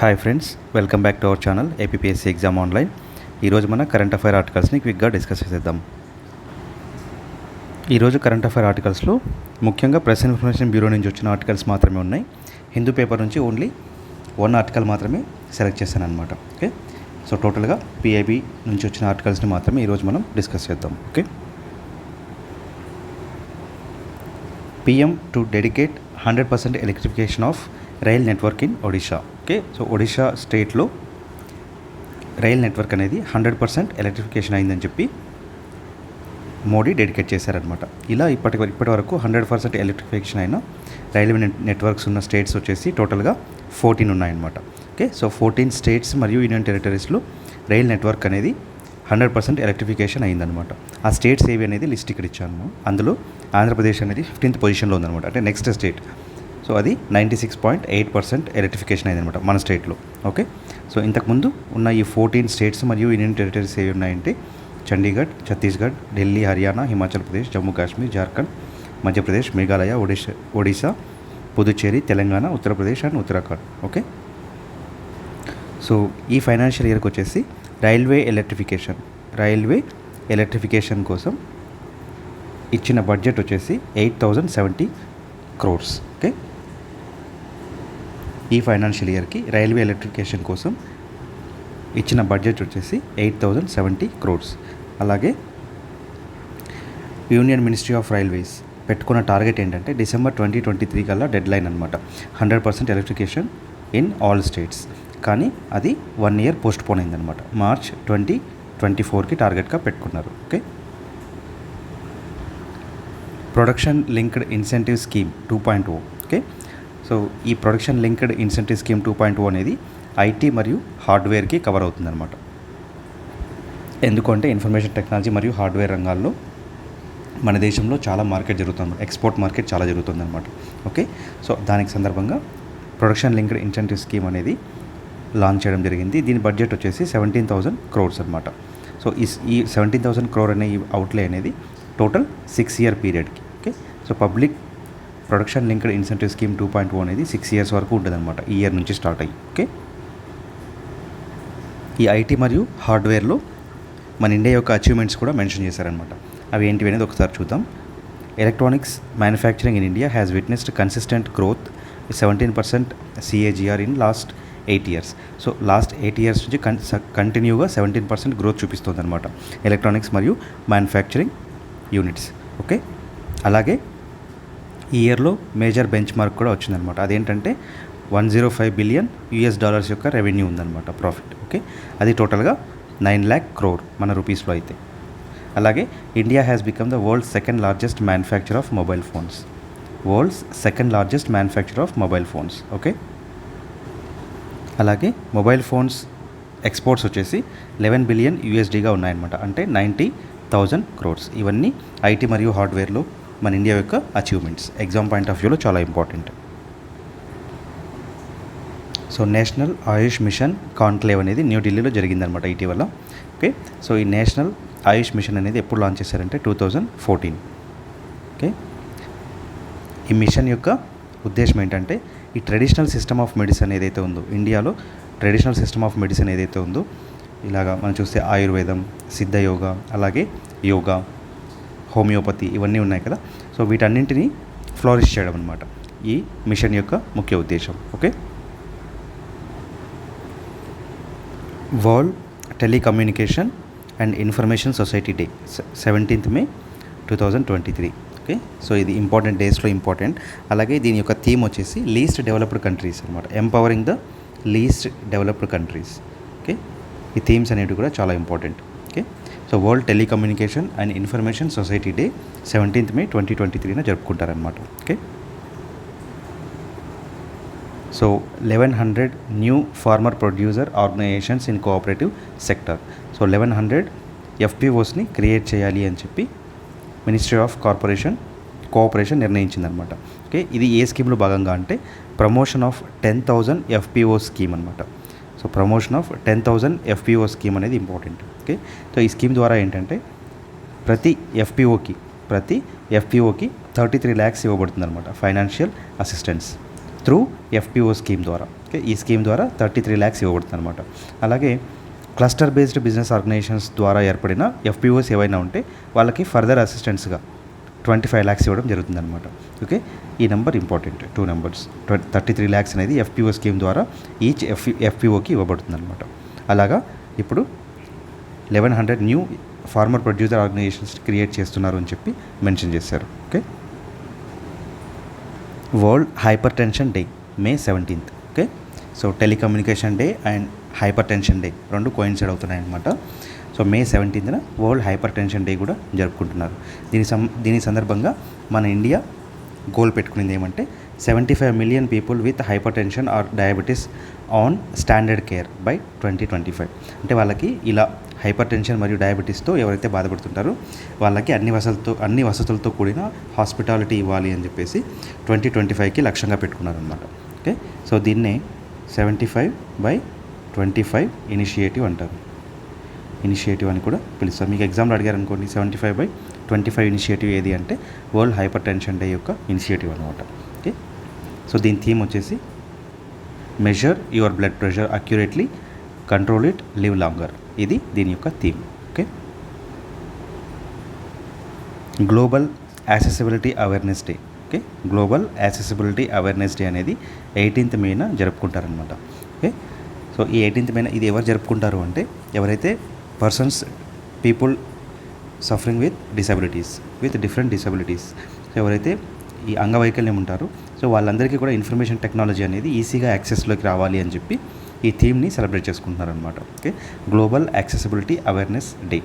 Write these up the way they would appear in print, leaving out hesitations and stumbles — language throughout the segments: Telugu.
Hi friends, welcome back to our channel APPSC exam online. ఈరోజు మన కరెంట్ అఫైర్ ఆర్టికల్స్ని క్విక్గా డిస్కస్ చేద్దాం. ఈరోజు కరెంట్ అఫైర్ ఆర్టికల్స్లో ముఖ్యంగా ప్రెస్ ఇన్ఫర్మేషన్ బ్యూరో నుంచి వచ్చిన ఆర్టికల్స్ మాత్రమే ఉన్నాయి. హిందూ పేపర్ నుంచి ఓన్లీ 1 ఆర్టికల్ మాత్రమే సెలెక్ట్ చేశాను అనమాట. ఓకే, సో టోటల్గా PIB నుంచి వచ్చిన ఆర్టికల్స్ని మాత్రమే ఈరోజు మనం డిస్కస్ చేద్దాం. Okay, PM to dedicate 100% electrification of rail network in Odisha. Okay, so Odisha స్టేట్లో రైల్ నెట్వర్క్ అనేది 100% ఎలక్ట్రిఫికేషన్ అయిందని చెప్పి మోడీ డెడికేట్ చేశారనమాట. ఇలా ఇప్పటి వరకు 100% ఎలక్ట్రిఫికేషన్ అయిన రైల్వే నెట్వర్క్స్ ఉన్న స్టేట్స్ వచ్చేసి టోటల్గా 14 ఉన్నాయన్నమాట. ఓకే, సో 14 స్టేట్స్ మరియు యూనియన్ టెరిటరీస్లో రైల్ నెట్వర్క్ అనేది 100% ఎలక్ట్రిఫికేషన్ అయిందనమాట. ఆ స్టేట్స్ ఏవి అనేది లిస్ట్ ఇక్కడ ఇచ్చాను. అందులో ఆంధ్రప్రదేశ్ అనేది 15th పొజిషన్లో ఉందన్నమాట, అంటే నెక్స్ట్ స్టేట్. సో అది 96.8% ఎలక్ట్రిఫికేషన్ అయిందనమాట మన స్టేట్లో. ఓకే, సో ఇంతకుముందు ఉన్న ఈ 14 స్టేట్స్ మరియు యూనియన్ టెరిటరీస్ ఏవి ఉన్నాయంటే Chandigarh, Chhattisgarh, Delhi, Haryana, Himachal Pradesh, Jammu Kashmir, Jharkhand, Madhya Pradesh, Meghalaya, Odisha, Puducherry, Telangana, Uttar Pradesh and Uttarakhand. Okay, so ఈ ఫైనాన్షియల్ ఇయర్కి వచ్చేసి రైల్వే ఎలక్ట్రిఫికేషన్ కోసం ఇచ్చిన బడ్జెట్ వచ్చేసి 8,070 crores. ఓకే, ఈ ఫైనాన్షియల్ ఇయర్కి రైల్వే ఎలక్ట్రిఫికేషన్ కోసం ఇచ్చిన బడ్జెట్ వచ్చేసి 8,070 crores. అలాగే యూనియన్ మినిస్ట్రీ ఆఫ్ రైల్వేస్ పెట్టుకున్న టార్గెట్ ఏంటంటే డిసెంబర్ 2023 కల్లా డెడ్ లైన్ అనమాట, 100% ఎలక్ట్రిఫికేషన్ ఇన్ ఆల్ స్టేట్స్. కానీ అది 1 year పోస్ట్ పోన్ అయిందనమాట, మార్చ్ 2024కి టార్గెట్గా పెట్టుకున్నారు. Okay, production linked incentive scheme 2.0. Okay, so ఈ ప్రొడక్షన్ లింక్డ్ ఇన్సెంటివ్ స్కీమ్ 2.0 అనేది IT మరియు హార్డ్వేర్కి కవర్ అవుతుందన్నమాట. ఎందుకంటే ఇన్ఫర్మేషన్ టెక్నాలజీ మరియు హార్డ్వేర్ రంగాల్లో మన దేశంలో చాలా మార్కెట్ జరుగుతుంది, ఎక్స్పోర్ట్ మార్కెట్ చాలా జరుగుతుందన్నమాట. ఓకే, సో దానికి సందర్భంగా ప్రొడక్షన్ లింక్డ్ ఇన్సెంటివ్ స్కీమ్ అనేది లాంచ్ చేయడం జరిగింది. దీని బడ్జెట్ వచ్చేసి 17,000 crores అనమాట. సో ఈ 17,000 crore అనే ఈ అవుట్లే అనేది టోటల్ 6 year పీరియడ్కి. Okay, so public production linked incentive scheme 2.0 అనేది 6 years వరకు ఉంటుందన్నమాట, ఈ ఇయర్ నుంచి స్టార్ట్ అయ్యి. ఓకే, ఈ IT మరియు హార్డ్వేర్లో మన ఇండియా యొక్క అచీవ్మెంట్స్ కూడా మెన్షన్ చేశారనమాట. అవి ఏంటివి అనేది ఒకసారి చూద్దాం. Electronics manufacturing in India has witnessed consistent growth 17% CAGR in last 8 years. So last 8 years నుంచి కంటిన్యూగా 17% గ్రోత్ చూపిస్తుంది అనమాట ఎలక్ట్రానిక్స్ మరియు మ్యానుఫ్యాక్చరింగ్ యూనిట్స్. ఓకే, అలాగే ఈ ఇయర్లో మేజర్ బెంచ్ మార్క్ కూడా వచ్చిందనమాట. అదేంటంటే $105 billion యొక్క రెవెన్యూ ఉందన్నమాట, ప్రాఫిట్. ఓకే, అది టోటల్గా 9 lakh crore మన రూపీస్లో అయితే. అలాగే India has become the world's second largest manufacture of mobile phones. Okay, అలాగే మొబైల్ ఫోన్స్ ఎక్స్పోర్ట్స్ వచ్చేసి $11 billion ఉన్నాయన్నమాట, అంటే 90,000 crores. ఇవన్నీ IT మరియు హార్డ్వేర్లో మన ఇండియా యొక్క అచీవ్మెంట్స్, ఎగ్జామ్ పాయింట్ ఆఫ్ వ్యూలో చాలా ఇంపార్టెంట్. సో నేషనల్ ఆయుష్ మిషన్ కాన్క్లేవ్ అనేది న్యూఢిల్లీలో జరిగిందనమాట ఇటీవల. ఓకే, సో ఈ నేషనల్ ఆయుష్ మిషన్ అనేది ఎప్పుడు లాంచ్ చేశారంటే 2014. ఓకే, ఈ మిషన్ యొక్క ఉద్దేశం ఏంటంటే ఈ ట్రెడిషనల్ సిస్టమ్ ఆఫ్ మెడిసిన్ ఏదైతే ఉందో, ఇండియాలో ట్రెడిషనల్ సిస్టమ్ ఆఫ్ మెడిసిన్ ఏదైతే ఉందో, ఇలాగా మనం చూస్తే ఆయుర్వేదం, సిద్ధ యోగా, అలాగే యోగా, హోమియోపతి, ఇవన్నీ ఉన్నాయి కదా. సో వీటన్నింటినీ ఫ్లోరిష్ చేయడం అనమాట ఈ మిషన్ యొక్క ముఖ్య ఉద్దేశం. Okay, world telecommunication and information society day 17th May 2023. Okay, so ఇది ఇంపార్టెంట్ డేస్లో ఇంపార్టెంట్. అలాగే దీని యొక్క థీమ్ వచ్చేసి లీస్ట్ డెవలప్డ్ కంట్రీస్ అనమాట, empowering the least developed countries. Okay, ఈ థీమ్స్ అనేవి కూడా చాలా important. Okay, so world telecommunication and information society day 17th May 2023 జరుపుకుంటారనమాట. Okay, so 1100 new farmer producer organisations in cooperative sector. So 1100 FPOస్ని క్రియేట్ చేయాలి అని చెప్పి మినిస్ట్రీ ఆఫ్ కోఆపరేషన్ నిర్ణయించిందనమాట. ఓకే, ఇది ఏ స్కీమ్లో భాగంగా అంటే ప్రమోషన్ ఆఫ్ 10,000 FPO స్కీమ్ అనమాట. So promotion of 10,000 FPO scheme అనేది ఇంపార్టెంట్. ఓకే, సో ఈ స్కీమ్ ద్వారా ఏంటంటే ప్రతి FPOకి 33 lakhs ఇవ్వబడుతుంది అనమాట, financial assistance through FPO scheme ద్వారా. ఓకే, ఈ స్కీమ్ ద్వారా 33 lakhs ఇవ్వబడుతుంది అనమాట. అలాగే క్లస్టర్ బేస్డ్ బిజినెస్ ఆర్గనైజేషన్స్ ద్వారా ఏర్పడిన FPOs ఏవైనా ఉంటే వాళ్ళకి ఫర్దర్ అసిస్టెంట్స్గా 25 lakhs ఇవ్వడం జరుగుతుందన్నమాట. ఓకే, ఈ నెంబర్ ఇంపార్టెంట్, 2 numbers. 33 lakhs అనేది FPO స్కీమ్ ద్వారా ఈచ్ FPOకి ఇవ్వబడుతుందన్నమాట. అలాగా ఇప్పుడు 1100 new farmer producer organisations create చేస్తున్నారు అని చెప్పి మెన్షన్ చేశారు. Okay, world hypertension day May 17th. Okay, so telecommunication day and hypertension day రెండు కోయిన్సైడ్ అవుతున్నాయి అనమాట. So May 17th world hypertension day కూడా జరుపుకుంటున్నారు. దీని సందర్భంగా మన ఇండియా గోల్ పెట్టుకునేది ఏమంటే 75 million people with hyper tension are diabetes on standard care bye 2025. అంటే వాళ్ళకి ఇలా హైపర్ టెన్షన్ మరియు డయాబెటీస్తో ఎవరైతే బాధపడుతుంటారో వాళ్ళకి అన్ని వసతులతో కూడిన హాస్పిటాలిటీ ఇవ్వాలి అని చెప్పేసి 2025కి లక్ష్యంగా పెట్టుకున్నారనమాట. ఓకే, సో దీన్నే 75/25 ఇనిషియేటివ్ అంటారు. ఇనిషియేటివ్ అని కూడా పిలుస్తారు. మీకు ఎగ్జామ్లో అడిగారు అనుకోండి 75/25 ఇనిషియేటివ్ ఏది అంటే వరల్డ్ హైపర్ టెన్షన్ డే యొక్క ఇనిషియేటివ్ అనమాట. ఓకే, సో దీని థీమ్ వచ్చేసి measure your blood pressure accurately, control it, live longer. ఇది దీని యొక్క theme. Okay, global accessibility awareness day. Okay, global accessibility awareness day అనేది 18th May జరుపుకుంటారనమాట. ఓకే, సో ఈ 18th May ఇది ఎవరు జరుపుకుంటారు అంటే ఎవరైతే people suffering with different disabilities, so ఎవరైతే ఈ అంగవైకల్యం ఉంటారో సో వాళ్ళందరికీ కూడా ఇన్ఫర్మేషన్ టెక్నాలజీ అనేది ఈజీగా యాక్సెస్లోకి రావాలి అని చెప్పి ఈ థీమ్ని సెలబ్రేట్ చేసుకుంటున్నారనమాట. Okay, global accessibility awareness day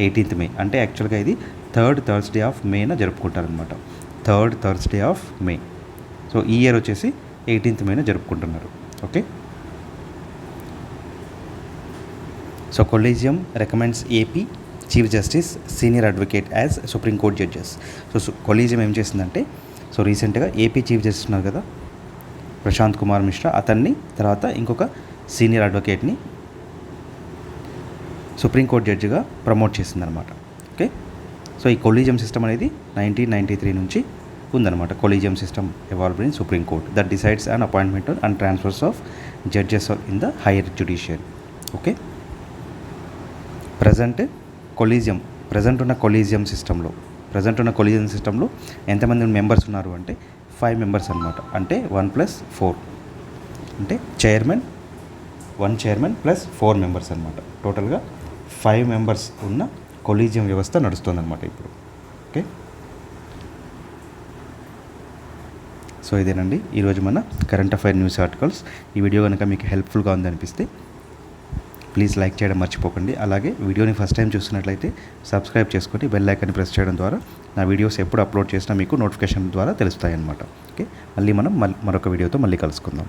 18th May అంటే యాక్చువల్గా ఇది 3rd Thursday of May జరుపుకుంటారనమాట. 3rd Thursday of May. So ఈ ఇయర్ వచ్చేసి 18th May జరుపుకుంటున్నారు. Okay, so collegium recommends AP chief justice senior advocate as Supreme Court judges. So collegium ఏం చేసిందంటే సో రీసెంట్గా AP చీఫ్ జస్టిస్ ఉన్నారు కదా ప్రశాంత్ కుమార్ మిశ్రా, అతన్ని తర్వాత ఇంకొక సీనియర్ అడ్వకేట్ని సుప్రీంకోర్టు జడ్జిగా ప్రమోట్ చేసిందనమాట. ఓకే, సో ఈ కొలీజియం సిస్టమ్ అనేది 1993 నుంచి ఉందన్నమాట. Collegium system evolved in supreme court that decides and appointment and transfers of judges in the higher judiciary. Okay, present ఉన్న కొలీజియం సిస్టంలో ఎంతమంది మెంబర్స్ ఉన్నారు అంటే 5 members అనమాట. అంటే 1+4 అంటే వన్ చైర్మన్ ప్లస్ 4 members అనమాట. టోటల్గా 5 members ఉన్న కొలీజియం వ్యవస్థ నడుస్తుందన్నమాట ఇప్పుడు. ఓకే, సో ఇదేనండి ఈరోజు మన కరెంట్ అఫైర్ న్యూస్ ఆర్టికల్స్. ఈ వీడియో కనుక మీకు హెల్ప్ఫుల్గా ఉందనిపిస్తే ప్లీజ్ లైక్ చేయడం మర్చిపోకండి. అలాగే వీడియోని ఫస్ట్ టైం చూస్తున్నట్లయితే సబ్స్క్రైబ్ చేసుకొని బెల్ ఐకాన్ని ప్రెస్ చేయడం ద్వారా నా వీడియోస్ ఎప్పుడు అప్లోడ్ చేసినా మీకు నోటిఫికేషన్ ద్వారా తెలుస్తాయి అన్నమాట. ఓకే, మనం మరొక వీడియోతో మళ్ళీ కలుసుకుందాం.